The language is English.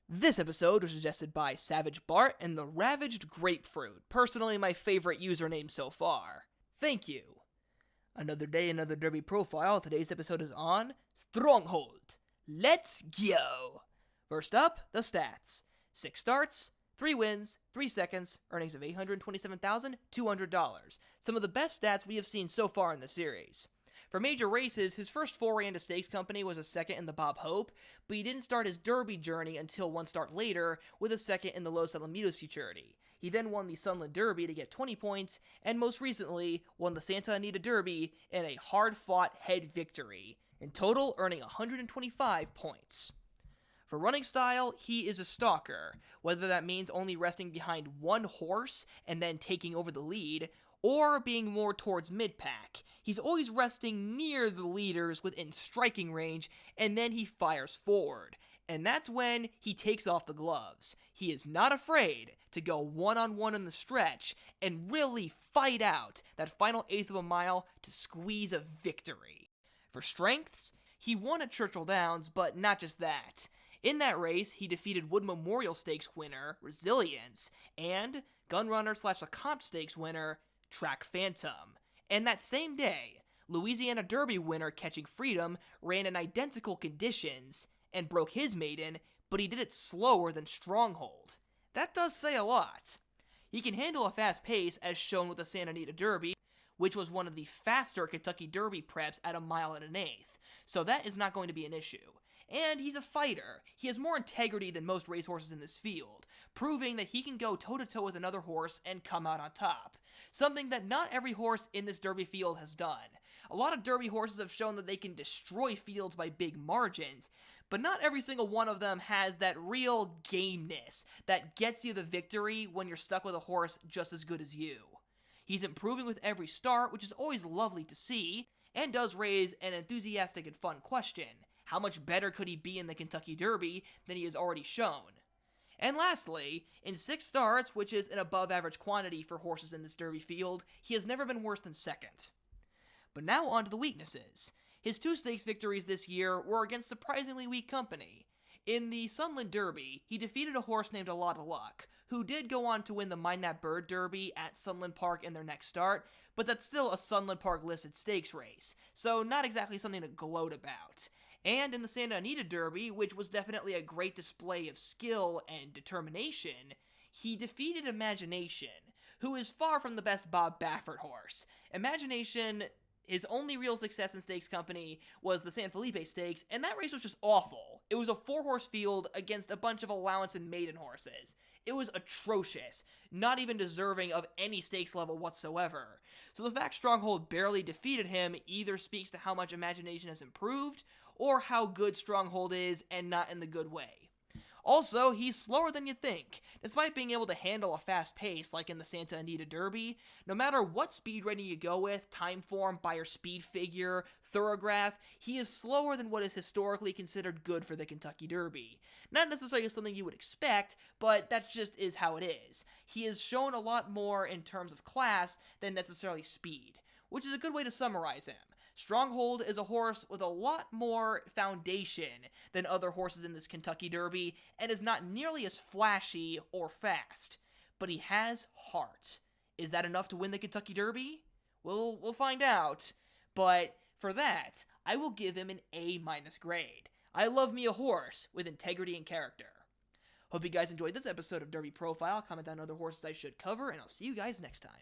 This episode was suggested by Savage Bart and the Ravaged Grapefruit, personally my favorite username so far. Thank you. Another day, another Derby profile. Today's episode is on Stronghold. Let's go! First up, the stats. 6 starts, 3 wins, 3 seconds, earnings of $827,200. Some of the best stats we have seen so far in the series. For major races, his first foray into stakes company was a second in the Bob Hope, but he didn't start his Derby journey until one start later with a second in the Los Alamitos Futurity. He then won the Sunland Derby to get 20 points, and most recently won the Santa Anita Derby in a hard-fought head victory, in total earning 125 points. For running style, he is a stalker, whether that means only resting behind one horse and then taking over the lead, or being more towards mid-pack. He's always resting near the leaders within striking range, and then he fires forward. And that's when he takes off the gloves. He is not afraid to go one-on-one in the stretch and really fight out that final eighth of a mile to squeeze a victory. For strengths, he won at Churchill Downs, but not just that. In that race, he defeated Wood Memorial Stakes winner, Resilience, and Gunrunner/LeCompte Stakes winner, Track Phantom. And that same day, Louisiana Derby winner Catching Freedom ran in identical conditions and broke his maiden, but he did it slower than Stronghold. That does say a lot. He can handle a fast pace as shown with the Santa Anita Derby, which was one of the faster Kentucky Derby preps at 1 1/8, so that is not going to be an issue. And he's a fighter. He has more integrity than most racehorses in this field, proving that he can go toe-to-toe with another horse and come out on top. Something that not every horse in this Derby field has done. A lot of Derby horses have shown that they can destroy fields by big margins, but not every single one of them has that real gameness that gets you the victory when you're stuck with a horse just as good as you. He's improving with every start, which is always lovely to see, and does raise an enthusiastic and fun question. How much better could he be in the Kentucky Derby than he has already shown? And lastly, in 6 starts, which is an above-average quantity for horses in this Derby field, he has never been worse than second. But now on to the weaknesses. His 2 stakes victories this year were against surprisingly weak company. In the Sunland Derby, he defeated a horse named A Lot of Luck, who did go on to win the Mind That Bird Derby at Sunland Park in their next start, but that's still a Sunland Park listed stakes race, so not exactly something to gloat about. And in the Santa Anita Derby, which was definitely a great display of skill and determination, he defeated Imagination, who is far from the best Bob Baffert horse. Imagination, his only real success in stakes company was the San Felipe Stakes, and that race was just awful. It was a 4-horse field against a bunch of allowance and maiden horses. It was atrocious, not even deserving of any stakes level whatsoever. So the fact Stronghold barely defeated him either speaks to how much Imagination has improved, or how good Stronghold is, and not in the good way. Also, he's slower than you'd think. Despite being able to handle a fast pace like in the Santa Anita Derby, no matter what speed rating you go with, time form, Beyer speed figure, thoroughgraph, he is slower than what is historically considered good for the Kentucky Derby. Not necessarily something you would expect, but that just is how it is. He has shown a lot more in terms of class than necessarily speed, which is a good way to summarize him. Stronghold is a horse with a lot more foundation than other horses in this Kentucky Derby, and is not nearly as flashy or fast. But he has heart. Is that enough to win the Kentucky Derby? We'll find out. But for that, I will give him an A- grade. I love me a horse with integrity and character. Hope you guys enjoyed this episode of Derby Profile. Comment down other horses I should cover, and I'll see you guys next time.